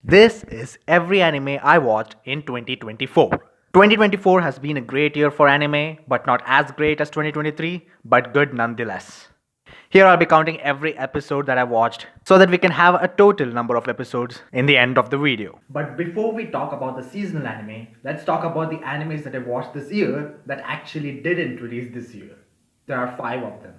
This is every anime I watched in 2024. 2024 has been a great year for anime, but not as great as 2023, but good nonetheless. Here I'll be counting every episode that I watched so that we can have a total number of episodes in the end of the video. But before we talk about the seasonal anime, let's talk about the animes that I watched this year that actually didn't release this year. There are 5 of them.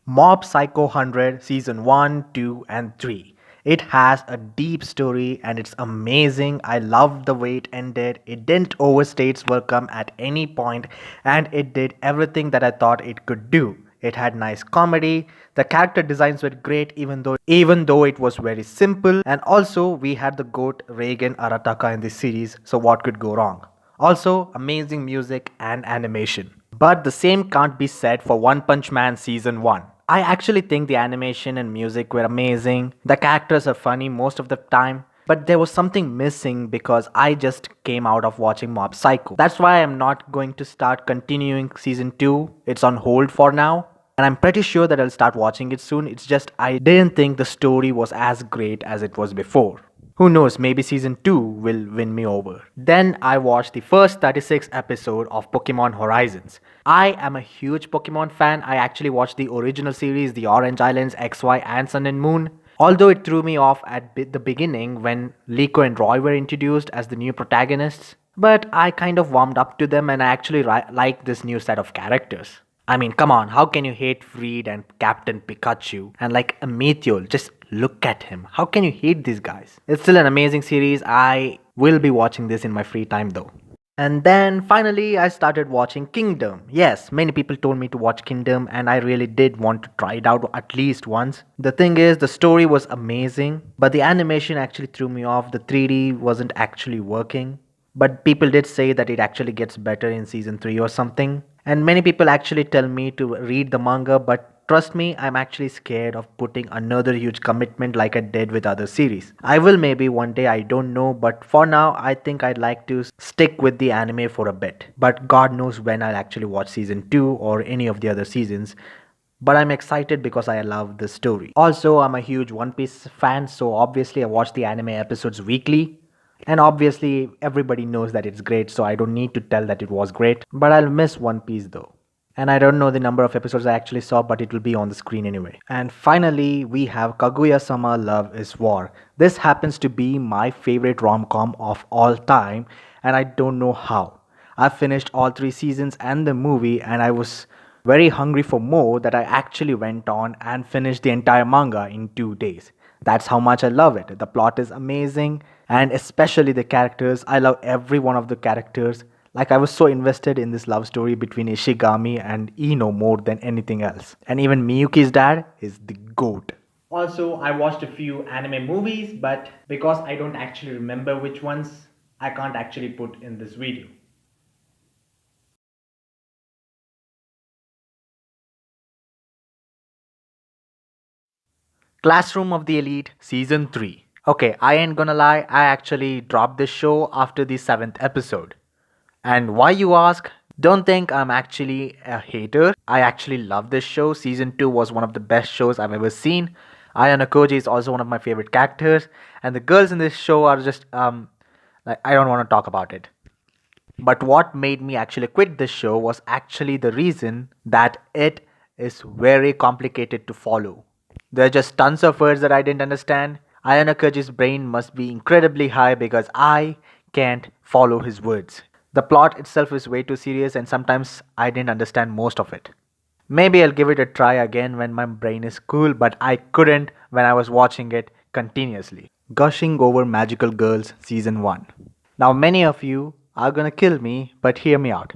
Mob Psycho 100 Season 1, 2, and 3. It has a deep story and it's amazing. I loved the way it ended. It didn't overstay its welcome at any point and it did everything that I thought it could do. It had nice comedy. The character designs were great even though it was very simple, and also we had the goat Reigen Arataka in this series, so what could go wrong? Also, amazing music and animation. But the same can't be said for One Punch Man Season 1. I actually think the animation and music were amazing. The characters are funny most of the time. But there was something missing because I just came out of watching Mob Psycho. That's why I'm not going to start continuing season 2. It's on hold for now. And I'm pretty sure that I'll start watching it soon. It's just I didn't think the story was as great as it was before. Who knows, maybe season 2 will win me over. Then I watched the first 36 episode of Pokemon Horizons. I am a huge Pokemon fan. I actually watched the original series, the Orange Islands, XY, and Sun and Moon. Although it threw me off at the beginning when Liko and Roy were introduced as the new protagonists, but I kind of warmed up to them and I actually like this new set of characters. I mean, come on, how can you hate Freed and Captain Pikachu and like a Meteor? Just look at him. How can you hate these guys? It's still an amazing series. I will be watching this in my free time though. And then finally, I started watching Kingdom. Yes, many people told me to watch Kingdom, and I really did want to try it out at least once. The thing is, the story was amazing, but the animation actually threw me off. The 3D wasn't actually working. But people did say that it actually gets better in season 3 or something. And many people actually tell me to read the manga, but trust me, I'm actually scared of putting another huge commitment like I did with other series. I will maybe one day, I don't know, but for now, I think I'd like to stick with the anime for a bit. But God knows when I'll actually watch season 2 or any of the other seasons. But I'm excited because I love the story. Also, I'm a huge One Piece fan, so obviously I watch the anime episodes weekly. And obviously, everybody knows that it's great, so I don't need to tell that it was great. But I'll miss One Piece though. And I don't know the number of episodes I actually saw, but it will be on the screen anyway. And finally, we have Kaguya Sama Love is War. This happens to be my favorite rom com of all time, and I don't know how. I finished all 3 seasons and the movie, and I was very hungry for more that I actually went on and finished the entire manga in 2 days. That's how much I love it. The plot is amazing, and especially the characters. I love every one of the characters. Like, I was so invested in this love story between Ishigami and Ino more than anything else. And even Miyuki's dad is the GOAT. Also, I watched a few anime movies, but because I don't actually remember which ones, I can't actually put in this video. Classroom of the Elite Season 3. Okay, I ain't gonna lie, I actually dropped this show after the 7th episode. And why you ask? Don't think I'm actually a hater. I actually love this show. Season 2 was one of the best shows I've ever seen. Ayano Koji is also one of my favorite characters. And the girls in this show are just, like, I don't want to talk about it. But what made me actually quit this show was actually the reason that it is very complicated to follow. There are just tons of words that I didn't understand. Ayano Koji's brain must be incredibly high because I can't follow his words. The plot itself is way too serious and sometimes I didn't understand most of it. Maybe I'll give it a try again when my brain is cool, but I couldn't when I was watching it continuously. Gushing over Magical Girls Season 1. Now, many of you are gonna kill me, but hear me out.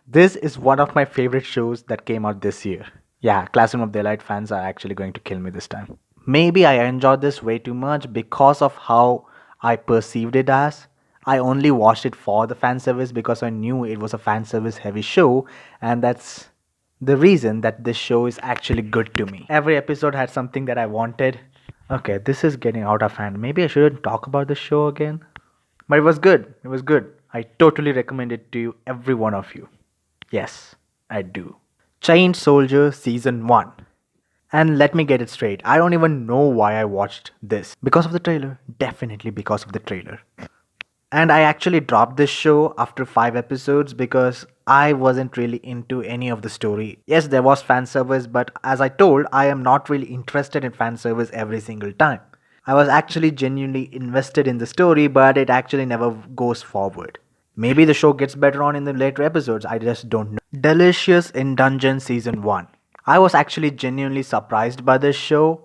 This is one of my favorite shows that came out this year. Yeah, Classroom of the Elite fans are actually going to kill me this time. Maybe I enjoyed this way too much because of how I perceived it as. I only watched it for the fan service because I knew it was a fan service heavy show, and that's the reason that this show is actually good to me. Every episode had something that I wanted. Okay, this is getting out of hand. Maybe I shouldn't talk about the show again. But it was good. It was good. I totally recommend it to you, every one of you. Yes, I do. Chained Soldier Season 1. And let me get it straight, I don't even know why I watched this. Because of the trailer? Definitely because of the trailer. And I actually dropped this show after 5 episodes because I wasn't really into any of the story. Yes, there was fan service, but as I told, I am not really interested in fan service every single time. I was actually genuinely invested in the story, but it actually never goes forward. Maybe the show gets better on in the later episodes, I just don't know. Delicious in Dungeon Season 1. I was actually genuinely surprised by this show.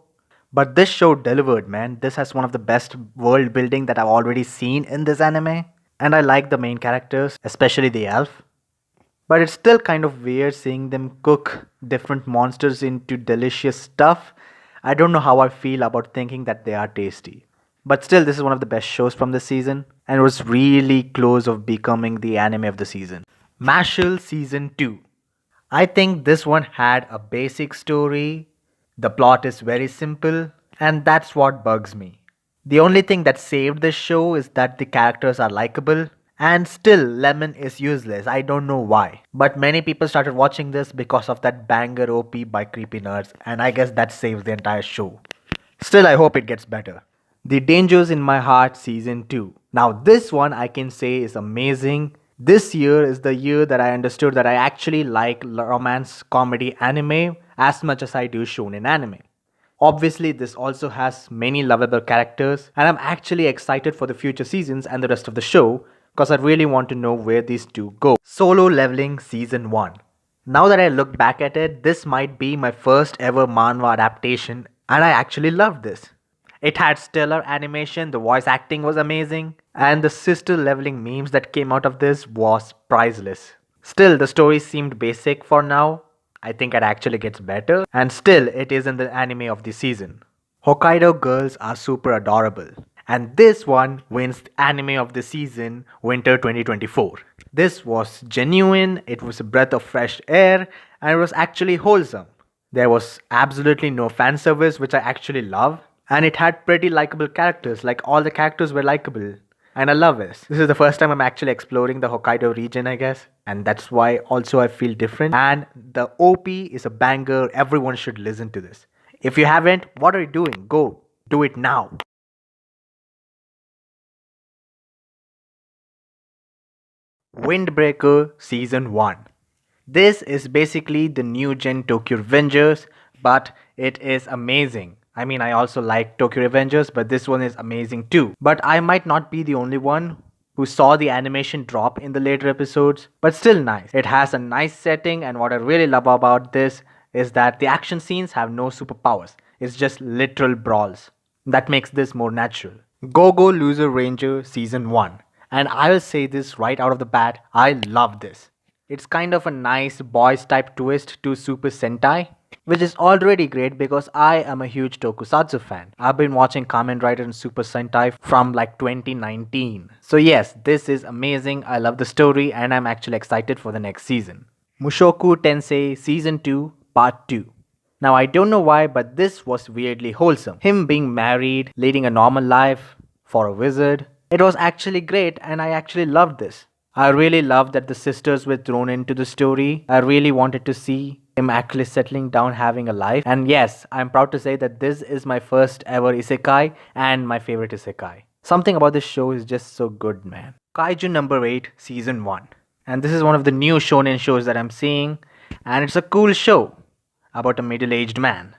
But this show delivered, man. This has one of the best world building that I've already seen in this anime. And I like the main characters, especially the elf. But it's still kind of weird seeing them cook different monsters into delicious stuff. I don't know how I feel about thinking that they are tasty. But still, this is one of the best shows from this season, and it was really close of becoming the anime of the season. Mashle Season 2. I think this one had a basic story. The plot is very simple, and that's what bugs me. The only thing that saved this show is that the characters are likable, and still, Lemon is useless. I don't know why. But many people started watching this because of that banger OP by Creepy Nerds, and I guess that saves the entire show. Still, I hope it gets better. The Dangers in My Heart Season 2. Now, this one I can say is amazing. This year is the year that I understood that I actually like romance comedy anime as much as I do shonen anime. Obviously, this also has many lovable characters, and I'm actually excited for the future seasons and the rest of the show because I really want to know where these two go. Solo Leveling Season 1. Now that I look back at it, this might be my first ever manhwa adaptation, and I actually loved this. It had stellar animation, the voice acting was amazing, and the sister leveling memes that came out of this was priceless. Still, the story seemed basic for now. I think it actually gets better, and still, it is in the anime of the season. Hokkaido girls are super adorable, and this one wins the anime of the season, Winter 2024. This was genuine, it was a breath of fresh air, and it was actually wholesome. There was absolutely no fan service, which I actually love. And it had pretty likable characters, like all the characters were likable. And I love this. This is the first time I'm actually exploring the Hokkaido region, I guess. And that's why also I feel different. And the OP is a banger. Everyone should listen to this. If you haven't, what are you doing? Go. Do it now. Windbreaker Season 1. This is basically the new gen Tokyo Revengers, but it is amazing. I mean, I also like Tokyo Revengers, but this one is amazing too. But I might not be the only one who saw the animation drop in the later episodes, but still nice. It has a nice setting, and what I really love about this is that the action scenes have no superpowers. It's just literal brawls. That makes this more natural. Go Go Loser Ranger Season 1. And I will say this right out of the bat, I love this. It's kind of a nice boys type twist to Super Sentai, which is already great because I am a huge tokusatsu fan. I've been watching Kamen Rider and Super Sentai from like 2019. So yes, this is amazing. I love the story and I'm actually excited for the next season. Mushoku Tensei Season 2 Part 2. Now I don't know why, but this was weirdly wholesome. Him being married, leading a normal life for a wizard. It was actually great and I actually loved this. I really loved that the sisters were thrown into the story. I really wanted to see him actually settling down, having a life. And yes, I'm proud to say that this is my first ever isekai and my favorite isekai. Something about this show is just so good, man. Kaiju number 8, Season 1. And this is one of the new shonen shows that I'm seeing. And it's a cool show about a middle-aged man.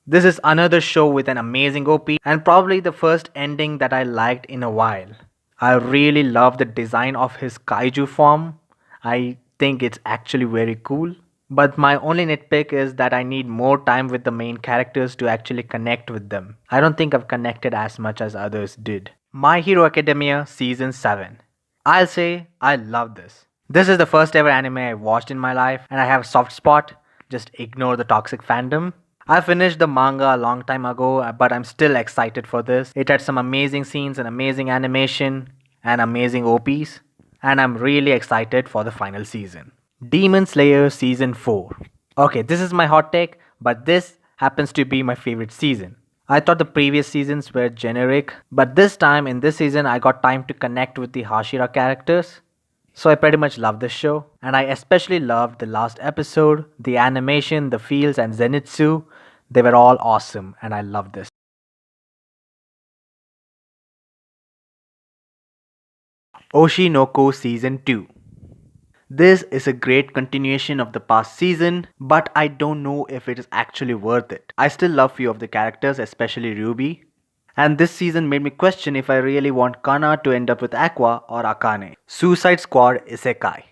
This is another show with an amazing OP and probably the first ending that I liked in a while. I really love the design of his kaiju form. I think it's actually very cool. But my only nitpick is that I need more time with the main characters to actually connect with them. I don't think I've connected as much as others did. My Hero Academia Season 7. I'll say I love this. This is the first ever anime I watched in my life and I have a soft spot. Just ignore the toxic fandom. I finished the manga a long time ago, but I'm still excited for this. It had some amazing scenes and amazing animation and amazing OPs, and I'm really excited for the final season. Demon Slayer Season 4. Okay, this is my hot take, but this happens to be my favorite season. I thought the previous seasons were generic, but this time in this season I got time to connect with the Hashira characters. So I pretty much love this show, and I especially loved the last episode, the animation, the feels, and Zenitsu. They were all awesome and I love this. Oshinoko Season 2. This is a great continuation of the past season, but I don't know if it is actually worth it. I still love few of the characters, especially Ruby. And this season made me question if I really want Kana to end up with Aqua or Akane. Suicide Squad Isekai.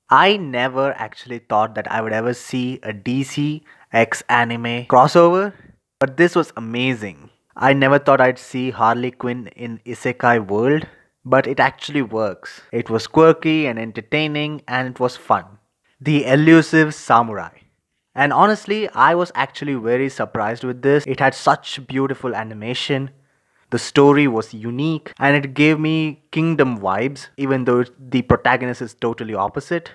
I never actually thought that I would ever see a DC X anime crossover, but this was amazing. I never thought I'd see Harley Quinn in Isekai world, but it actually works. It was quirky and entertaining and it was fun. The Elusive Samurai. And honestly, I was actually very surprised with this. It had such beautiful animation. The story was unique and it gave me Kingdom vibes, even though the protagonist is totally opposite.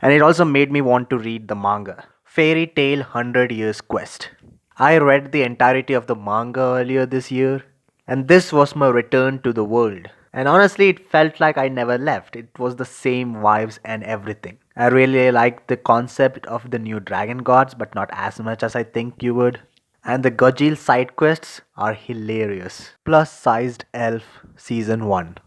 And it also made me want to read the manga. Fairy Tail 100 Years Quest. I read the entirety of the manga earlier this year, and this was my return to the world. And honestly, it felt like I never left. It was the same vibes and everything. I really liked the concept of the new dragon gods, but not as much as I think you would. And the Gajil side quests are hilarious. Plus sized elf season 1.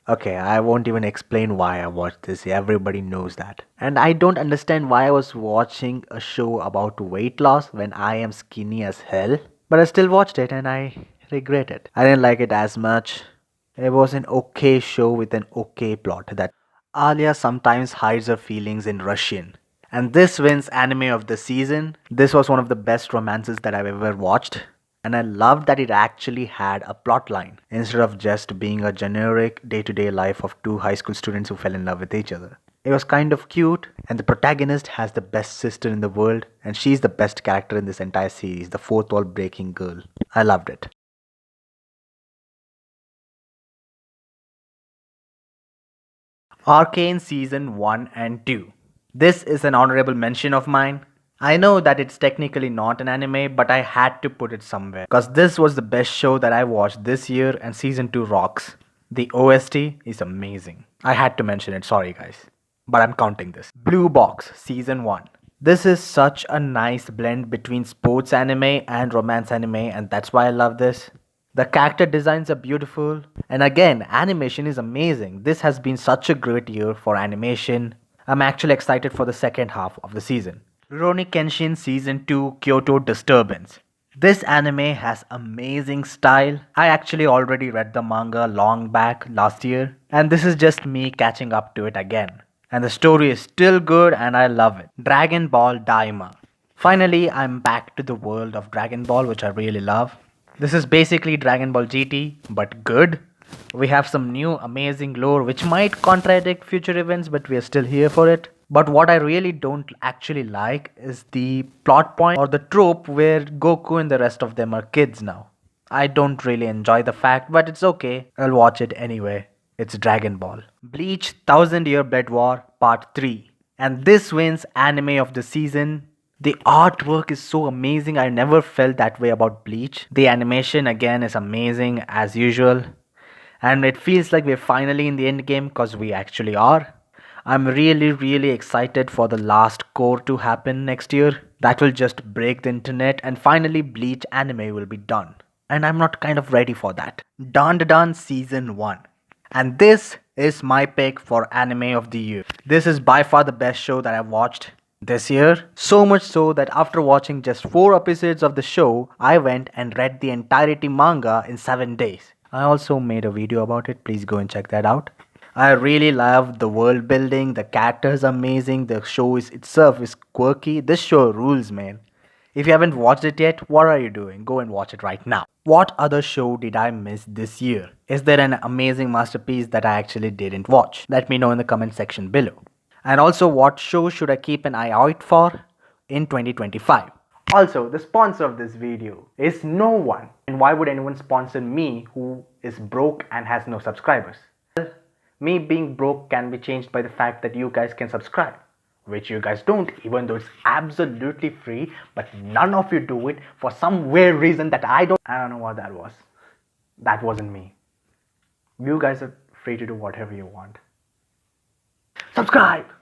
Okay, I won't even explain why I watched this. Everybody knows that. And I don't understand why I was watching a show about weight loss when I am skinny as hell. But I still watched it and I regret it. I didn't like it as much. It was an okay show with an okay plot. That Alia sometimes hides her feelings in Russian. And this wins anime of the season. This was one of the best romances that I've ever watched. And I loved that it actually had a plot line instead of just being a generic day to day life of two high school students who fell in love with each other. It was kind of cute, and the protagonist has the best sister in the world, and she's the best character in this entire series, the fourth wall breaking girl. I loved it. Arcane Season 1 and 2. This is an honorable mention of mine. I know that it's technically not an anime, but I had to put it somewhere because this was the best show that I watched this year and season 2 rocks. The OST is amazing. I had to mention it, sorry guys. But I'm counting this. Blue Box Season 1. This is such a nice blend between sports anime and romance anime, and that's why I love this. The character designs are beautiful, and again, animation is amazing. This has been such a great year for animation. I'm actually excited for the second half of the season. Rurouni Kenshin Season 2 Kyoto Disturbance. This anime has amazing style. I actually already read the manga long back last year, and this is just me catching up to it again. And the story is still good and I love it. Dragon Ball Daima. Finally, I'm back to the world of Dragon Ball, which I really love. This is basically Dragon Ball GT, but good. We have some new amazing lore which might contradict future events, but we are still here for it. But what I really don't actually like is the plot point or the trope where Goku and the rest of them are kids now. I don't really enjoy the fact, but it's okay. I'll watch it anyway. It's Dragon Ball. Bleach 1000 Year Blood War Part 3. And this wins anime of the season. The artwork is so amazing. I never felt that way about Bleach. The animation again is amazing as usual. And it feels like we're finally in the end game because we actually are. I'm really excited for the last core to happen next year. That will just break the internet and finally Bleach anime will be done. And I'm not kind of ready for that. Dandadan Season 1. And this is my pick for anime of the year. This is by far the best show that I've watched this year. So much so that after watching just 4 episodes of the show, I went and read the entirety manga in 7 days. I also made a video about it. Please go and check that out. I really love the world building. The characters are amazing. The show itself is quirky. This show rules, man. If you haven't watched it yet, what are you doing? Go and watch it right now. What other show did I miss this year? Is there an amazing masterpiece that I actually didn't watch? Let me know in the comment section below. And also, what show should I keep an eye out for in 2025? Also, the sponsor of this video is no one. And why would anyone sponsor me who is broke and has no subscribers? Me being broke can be changed by the fact that you guys can subscribe, which you guys don't, even though it's absolutely free, but none of you do it for some weird reason that I don't know what that was. That wasn't me. You guys are free to do whatever you want. Subscribe!